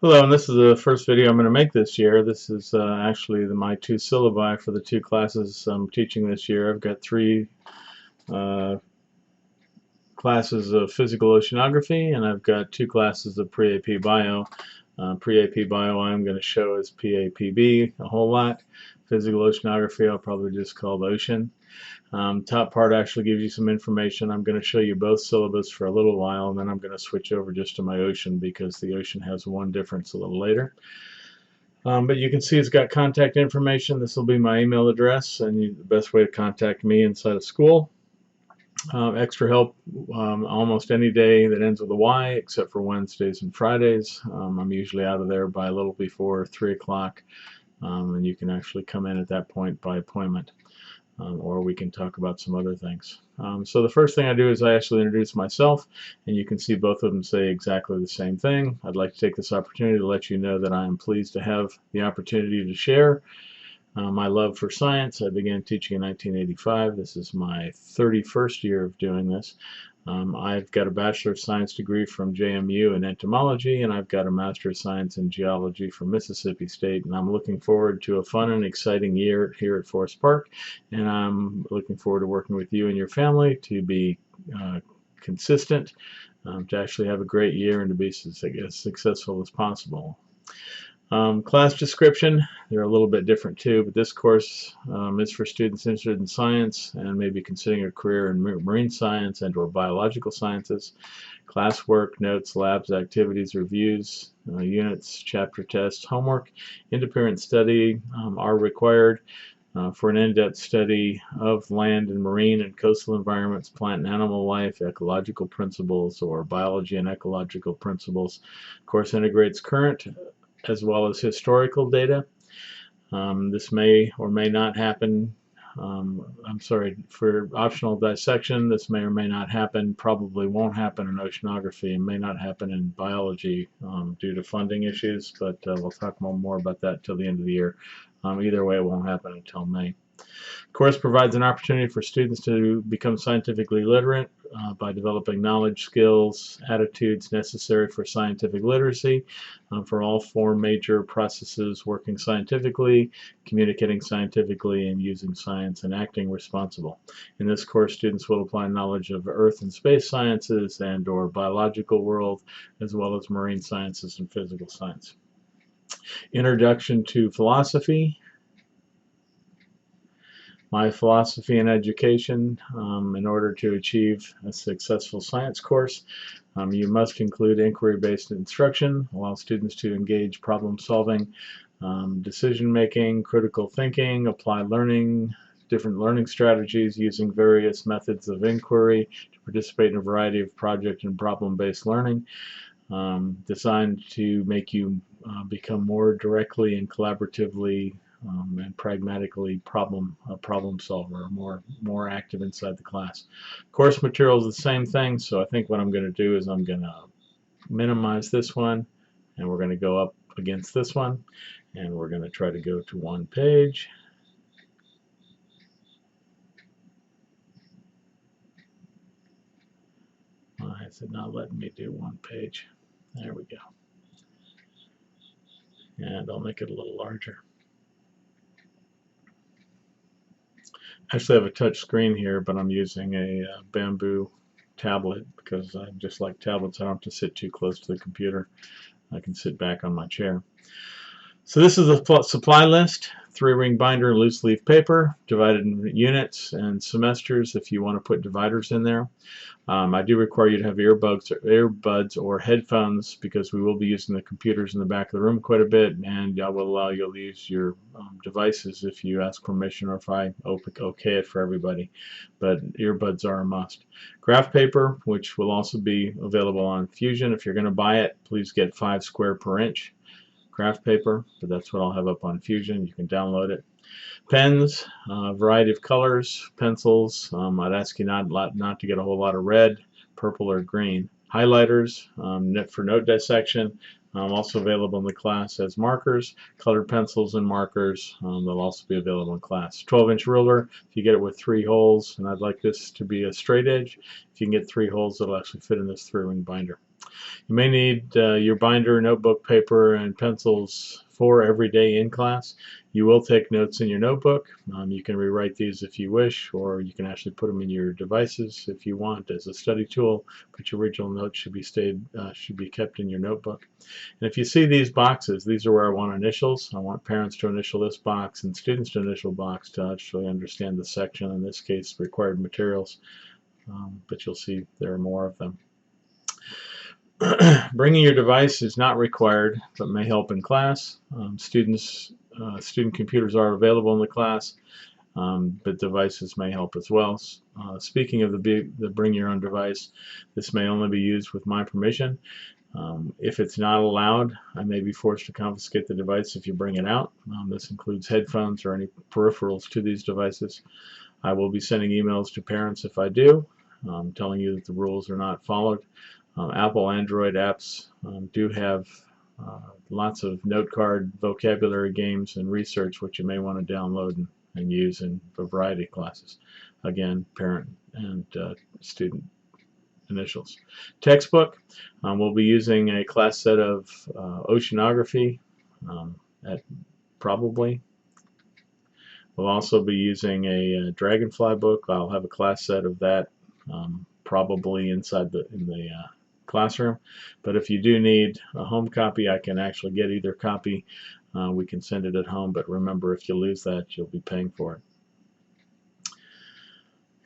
Hello, and this is the first video I'm going to make this year. This is actually my two syllabi for the two classes I'm teaching this year. I've got three uh, classes of physical oceanography, and I've got two classes of pre-AP bio. Pre-AP bio I'm going to show as PAPB a whole lot. Physical oceanography I'll probably just call the ocean. Top part actually gives you some information. I'm going to show you both syllabus for a little while, and then I'm going to switch over just to my ocean because the ocean has one difference a little later. But you can see it's got contact information. This will be my email address and the best way to contact me inside of school. Extra help almost any day that ends with a Y except for Wednesdays and Fridays. I'm usually out of there by a little before 3 o'clock, and you can actually come in at that point by appointment. Or we can talk about some other things. So the first thing I do is I actually introduce myself, and you can see both of them say exactly the same thing. I'd like to take this opportunity to let you know that I am pleased to have the opportunity to share my love for science. I began teaching in 1985. This is my 31st year of doing this. I've got a Bachelor of Science degree from JMU in entomology, and I've got a Master of Science in geology from Mississippi State, and I'm looking forward to a fun and exciting year here at Forest Park, and I'm looking forward to working with you and your family to be consistent, to actually have a great year and to be as successful as possible. Class description, they're a little bit different too, but this course is for students interested in science and maybe considering a career in marine science and or biological sciences. Classwork, notes, labs, activities, reviews, units, chapter tests, homework, independent study are required for an in-depth study of land and marine and coastal environments, plant and animal life, ecological principles, or biology and ecological principles. Course integrates current as well as historical data. This may or may not happen. For optional dissection, this may or may not happen, probably won't happen in oceanography, and may not happen in biology due to funding issues, but we'll talk more about that till the end of the year. Either way, it won't happen until May. The course provides an opportunity for students to become scientifically literate by developing knowledge, skills, attitudes necessary for scientific literacy for all four major processes: working scientifically, communicating scientifically, and using science and acting responsible. In this course, students will apply knowledge of earth and space sciences and or biological world, as well as marine sciences and physical science. Introduction to philosophy. My philosophy in education. In order to achieve a successful science course, you must include inquiry-based instruction, allow students to engage problem-solving, decision-making, critical thinking, apply learning, different learning strategies using various methods of inquiry to participate in a variety of project and problem-based learning, designed to make you become more directly and collaboratively and pragmatically problem solver, more active inside the class. Course material is the same thing, so I think what I'm going to do is I'm going to minimize this one, and we're going to go up against this one, and we're going to try to go to one page. Why is it not letting me do one page? There we go. And I'll make it a little larger. I actually have a touch screen here, but I'm using a bamboo tablet because I just like tablets. I don't have to sit too close to the computer. I can sit back on my chair. So this is the supply list: 3-ring binder, loose leaf paper, divided in units and semesters if you want to put dividers in there. I do require you to have earbuds or headphones because we will be using the computers in the back of the room quite a bit, and I will allow you to use your devices if you ask permission or if I okay it for everybody. But earbuds are a must. Graph paper, which will also be available on Fusion. If you're going to buy it, please get 5 square per inch graph paper, but that's what I'll have up on Fusion. You can download it. Pens, variety of colors, pencils. I'd ask you not to get a whole lot of red, purple, or green. Highlighters for note dissection, also available in the class as markers. Colored pencils and markers, they'll also be available in class. 12-inch ruler, if you get it with 3 holes, and I'd like this to be a straight edge, if you can get 3 holes, it'll actually fit in this 3-ring binder. You may need your binder, notebook, paper, and pencils for every day in class. You will take notes in your notebook. You can rewrite these if you wish, or you can actually put them in your devices if you want as a study tool, but your original notes should be kept in your notebook. And if you see these boxes, these are where I want initials. I want parents to initial this box and students to initial box to actually understand the section, in this case required materials, but you'll see there are more of them. Bringing your device is not required, but may help in class. Student computers are available in the class, but devices may help as well. Speaking of the bring your own device, this may only be used with my permission. If it's not allowed, I may be forced to confiscate the device if you bring it out. This includes headphones or any peripherals to these devices. I will be sending emails to parents if I do, telling you that the rules are not followed. Apple Android apps do have lots of note card, vocabulary games, and research which you may want to download and use in a variety of classes. Again, parent and student initials. Textbook, we'll be using a class set of Oceanography probably. We'll also be using a Dragonfly book. I'll have a class set of that probably in the classroom. But if you do need a home copy, I can actually get either copy. We can send it at home, but remember, if you lose that, you'll be paying for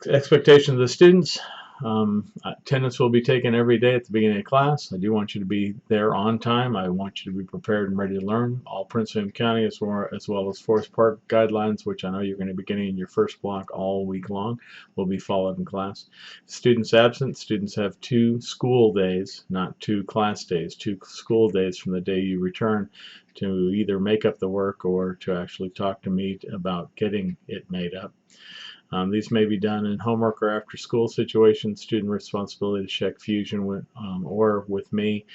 it. Expectations of the students. Attendance will be taken every day at the beginning of class. I do want you to be there on time. I want you to be prepared and ready to learn. All Prince William County as well as Forest Park guidelines, which I know you're going to be getting in your first block all week long, will be followed in class. Students absent. Students have 2 school days, not 2 class days, 2 school days from the day you return to either make up the work or to actually talk to me about getting it made up. These may be done in homework or after school situations. Student responsibility to check Fusion or with me,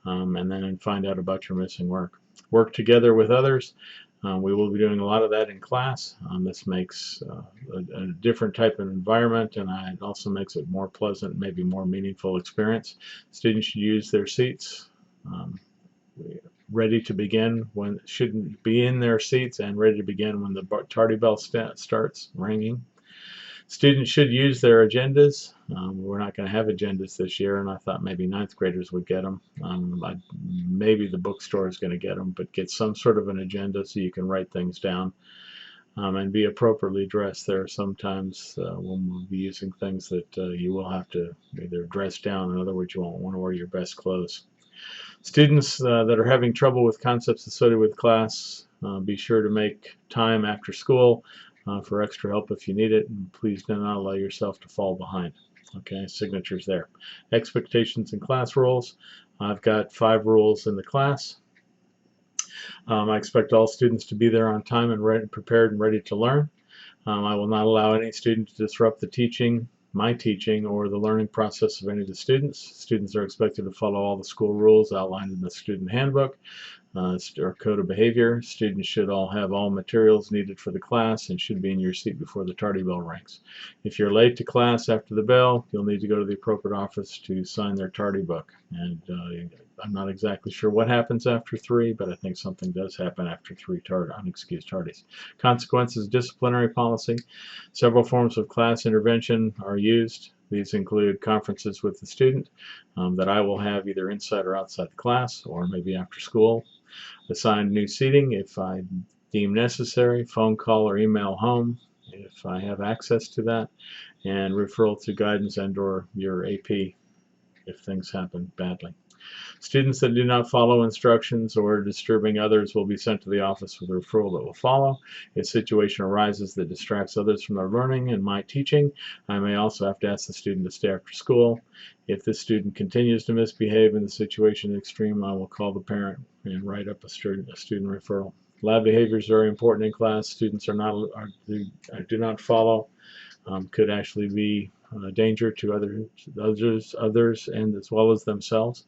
and then find out about your missing work. Work together with others. We will be doing a lot of that in class. This makes a different type of environment, and it also makes it more pleasant, maybe more meaningful experience. Students should use their seats. Ready to begin shouldn't be in their seats and ready to begin when the tardy bell starts ringing. Students should use their agendas. We're not going to have agendas this year, and I thought maybe 9th graders would get them. Maybe the bookstore is going to get them, but get some sort of an agenda so you can write things down and be appropriately dressed. There are sometimes when we'll be using things that you will have to either dress down. In other words, you won't want to wear your best clothes. Students that are having trouble with concepts associated with class, be sure to make time after school for extra help if you need it, and please do not allow yourself to fall behind. Okay, signatures there. Expectations and class rules. I've got 5 rules in the class. I expect all students to be there on time and prepared and ready to learn. I will not allow any student to disrupt my teaching, or the learning process of any of the students. Students are expected to follow all the school rules outlined in the student handbook or code of behavior. Students should all have all materials needed for the class and should be in your seat before the tardy bell rings. If you're late to class after the bell, you'll need to go to the appropriate office to sign their tardy book. And I'm not exactly sure what happens after 3, but I think something does happen after 3 unexcused tardies. Consequences, disciplinary policy. Several forms of class intervention are used. These include conferences with the student that I will have either inside or outside the class, or maybe after school. Assigned new seating if I deem necessary, phone call or email home if I have access to that, and referral to guidance and/or your AP if things happen badly. Students that do not follow instructions or are disturbing others will be sent to the office with a referral that will follow. If a situation arises that distracts others from their learning and my teaching, I may also have to ask the student to stay after school. If the student continues to misbehave and the situation is extreme, I will call the parent and write up a student referral. Lab behavior is very important in class. Students do not follow. Could actually be danger to others, and as well as themselves.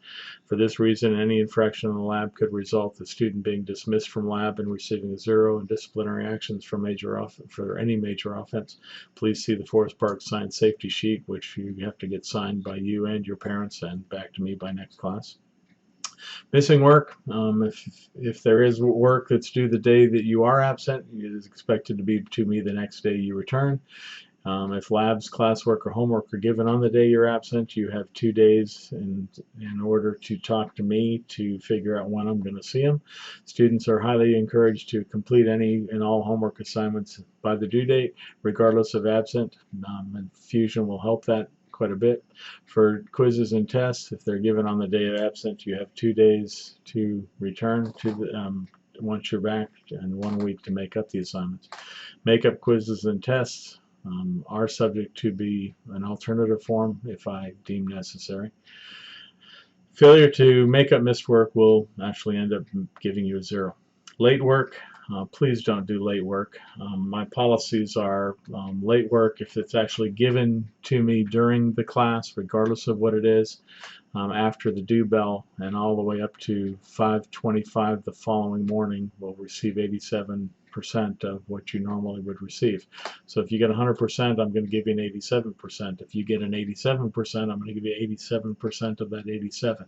For this reason, any infraction in the lab could result in the student being dismissed from lab and receiving a 0 and disciplinary actions for any major offense. Please see the Forest Park Science Safety Sheet, which you have to get signed by you and your parents and back to me by next class. Missing work, if there is work that's due the day that you are absent, it is expected to be to me the next day you return. If labs, classwork, or homework are given on the day you're absent, you have 2 days in order to talk to me to figure out when I'm going to see them. Students are highly encouraged to complete any and all homework assignments by the due date, regardless of absent, and Fusion will help that quite a bit. For quizzes and tests, if they're given on the day of absent, you have 2 days to return to the once you're back, and 1 week to make up the assignments. Make-up quizzes and tests are subject to be an alternative form if I deem necessary. Failure to make up missed work will actually end up giving you a 0. Late work, please don't do late work. My policies are late work if it's actually given to me during the class, regardless of what it is, after the due bell, and all the way up to 5:25 the following morning, will receive 87% of what you normally would receive. So if you get 100%, I'm going to give you an 87%. If you get an 87%, I'm going to give you 87% of that 87.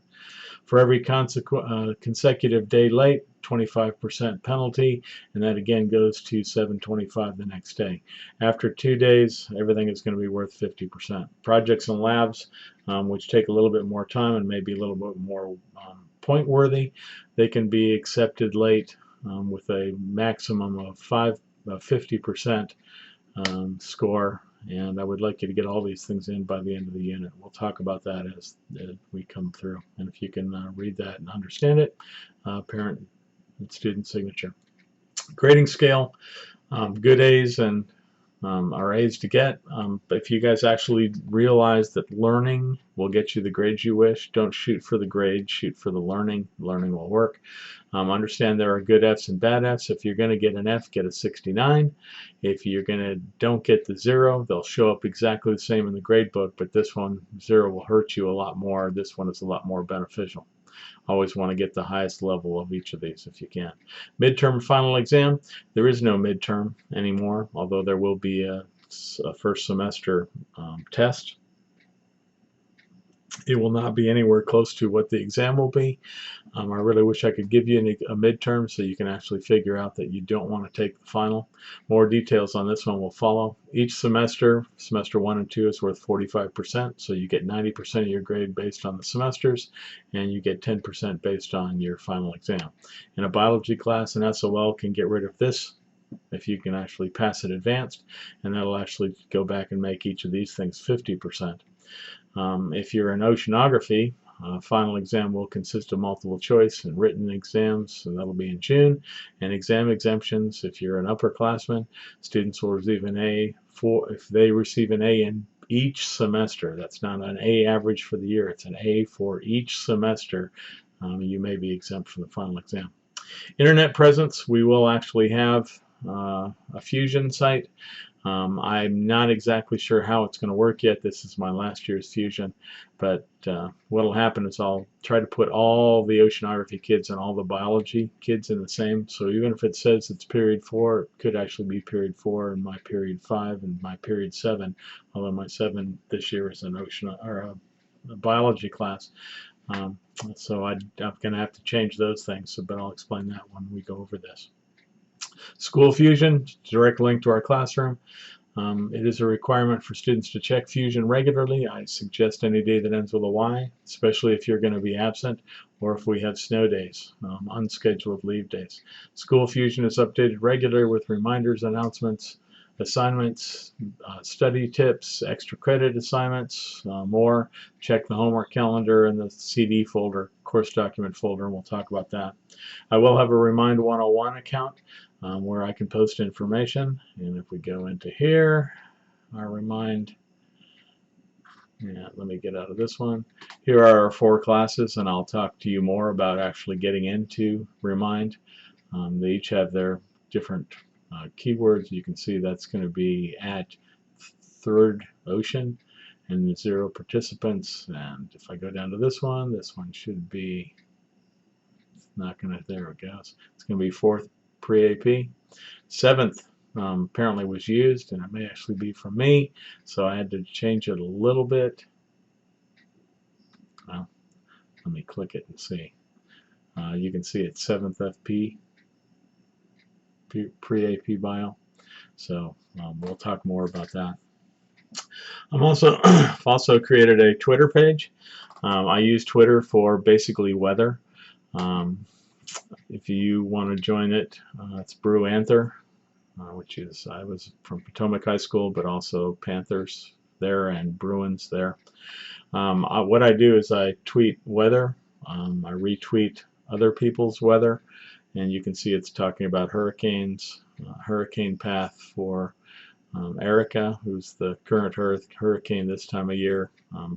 For every consecutive day late, 25% penalty, and that again goes to 725 the next day. After 2 days, everything is going to be worth 50%. Projects and labs, which take a little bit more time and maybe a little bit more point worthy, they can be accepted late with a maximum of 50% score, and I would like you to get all these things in by the end of the unit. We'll talk about that as we come through, and if you can read that and understand it, parent and student signature. Grading scale, good A's and are A's to get. But if you guys actually realize that learning will get you the grades you wish, don't shoot for the grade, shoot for the learning. Learning will work. Understand there are good F's and bad F's. If you're going to get an F, get a 69. If you're going to don't get the 0, they'll show up exactly the same in the grade book, but this one, 0, will hurt you a lot more. This one is a lot more beneficial. Always want to get the highest level of each of these if you can. Midterm final exam, there is no midterm anymore, although there will be a first semester test. It will not be anywhere close to what the exam will be. I really wish I could give you a midterm so you can actually figure out that you don't want to take the final. More details on this one will follow. Each semester, semester 1 and 2 is worth 45%, so you get 90% of your grade based on the semesters, and you get 10% based on your final exam. In a biology class, an SOL can get rid of this if you can actually pass it advanced, and that'll actually go back and make each of these things 50%. If you're in oceanography, final exam will consist of multiple choice and written exams, so that'll be in June. And exam exemptions, if you're an upperclassman, students will receive an A if they receive an A in each semester. That's not an A average for the year, it's an A for each semester. You may be exempt from the final exam. Internet presence, we will actually have a Fusion site. I'm not exactly sure how it's going to work yet. This is my last year's Fusion, but what will happen is I'll try to put all the oceanography kids and all the biology kids in the same, so even if it says it's period 4, it could actually be period 4 and my period 5 and my period 7, although my 7 this year is an a biology class. So I'm going to have to change those things, but I'll explain that when we go over this. School Fusion, direct link to our classroom. It is a requirement for students to check Fusion regularly. I suggest any day that ends with a Y, especially if you're going to be absent or if we have snow days, unscheduled leave days. School Fusion is updated regularly with reminders, announcements, assignments, study tips, extra credit assignments, more. Check the homework calendar and the CD folder, course document folder, and we'll talk about that. I will have a Remind 101 account where I can post information, and if we go into here, our Remind, let me get out of this one. Here are our 4 classes, and I'll talk to you more about actually getting into Remind. They each have their different keywords. You can see that's going to be at 3rd Ocean, and 0 participants. And if I go down to this one should be, it's not going to, there it goes. It's going to be 4th pre-AP. 7th apparently was used, and it may actually be from me, so I had to change it a little bit. Well, let me click it and see. You can see it's 7th FP pre-AP bio. So we'll talk more about that. I'm also created a Twitter page. I use Twitter for basically weather. If you want to join it, it's Brew Anther, which is, I was from Potomac High School, but also Panthers there and Bruins there. What I do is I tweet weather. I retweet other people's weather, and you can see it's talking about hurricanes, hurricane path for Erica, who's the current hurricane this time of year,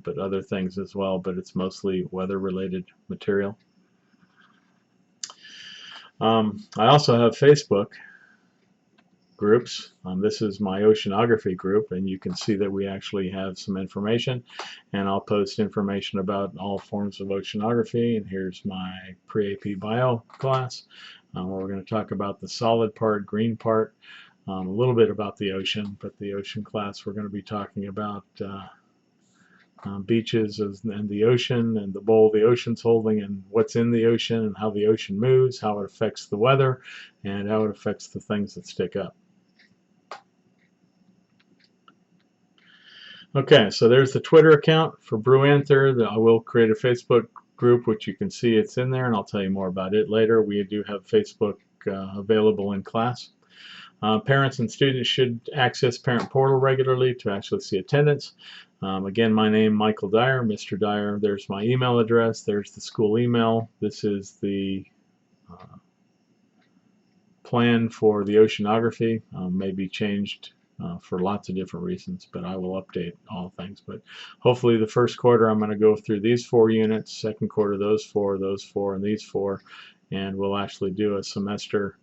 but other things as well, but it's mostly weather-related material. I also have Facebook groups. This is my oceanography group, and you can see that we actually have some information, and I'll post information about all forms of oceanography. And here's my pre-AP bio class, where we're going to talk about the solid part, green part, a little bit about the ocean, but the ocean class we're going to be talking about beaches and the ocean and the bowl the ocean's holding and what's in the ocean and how the ocean moves, how it affects the weather, and how it affects the things that stick up. Okay, so there's the Twitter account for Brew Anther. I will create a Facebook group, which you can see it's in there, and I'll tell you more about it later. We do have Facebook available in class. Parents and students should access Parent Portal regularly to actually see attendance. Again, my name, Michael Dyer, Mr. Dyer. There's my email address. There's the school email. This is the plan for the oceanography. May be changed for lots of different reasons, but I will update all things. But hopefully the first quarter I'm going to go through these 4 units, second quarter those 4, and these 4, and we'll actually do a semester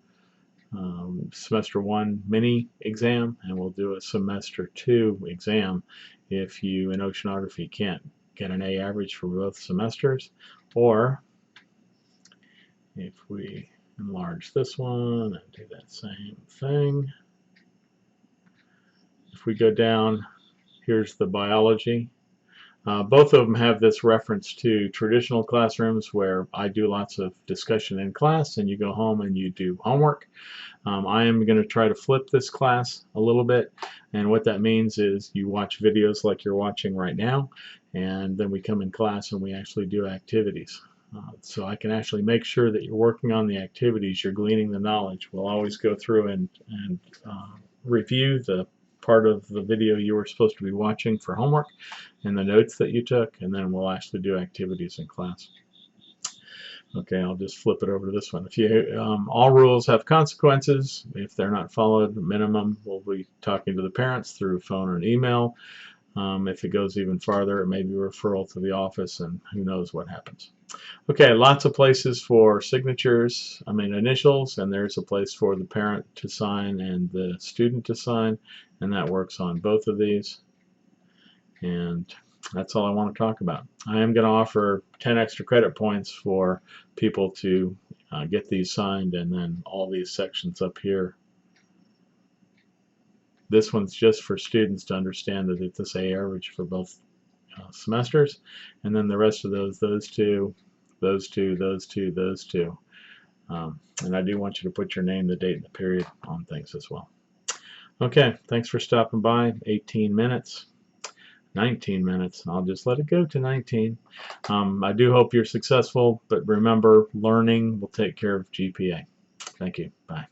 1 mini exam, and we'll do a semester 2 exam if you in oceanography can't get an A average for both semesters. Or if we enlarge this one and do that same thing, if we go down, here's the biology. Both of them have this reference to traditional classrooms where I do lots of discussion in class and you go home and you do homework. I am going to try to flip this class a little bit, and what that means is you watch videos like you're watching right now, and then we come in class and we actually do activities. So I can actually make sure that you're working on the activities, you're gleaning the knowledge. We'll always go through and review the part of the video you were supposed to be watching for homework and the notes that you took, and then we'll actually do activities in class. Okay, I'll just flip it over to this one. If you, all rules have consequences. If they're not followed, minimum, we'll be talking to the parents through phone or an email. If it goes even farther, it may be a referral to the office, and who knows what happens. Okay, lots of places for signatures, initials, and there's a place for the parent to sign and the student to sign, and that works on both of these. And that's all I want to talk about. I am going to offer 10 extra credit points for people to get these signed, and then all these sections up here. This one's just for students to understand that it's this A average for both semesters, and then the rest of those 2, those 2, those 2, those 2. And I do want you to put your name, the date, and the period on things as well. Okay, thanks for stopping by. 18 minutes. 19 minutes. I'll just let it go to 19. I do hope you're successful, but remember, learning will take care of GPA. Thank you. Bye.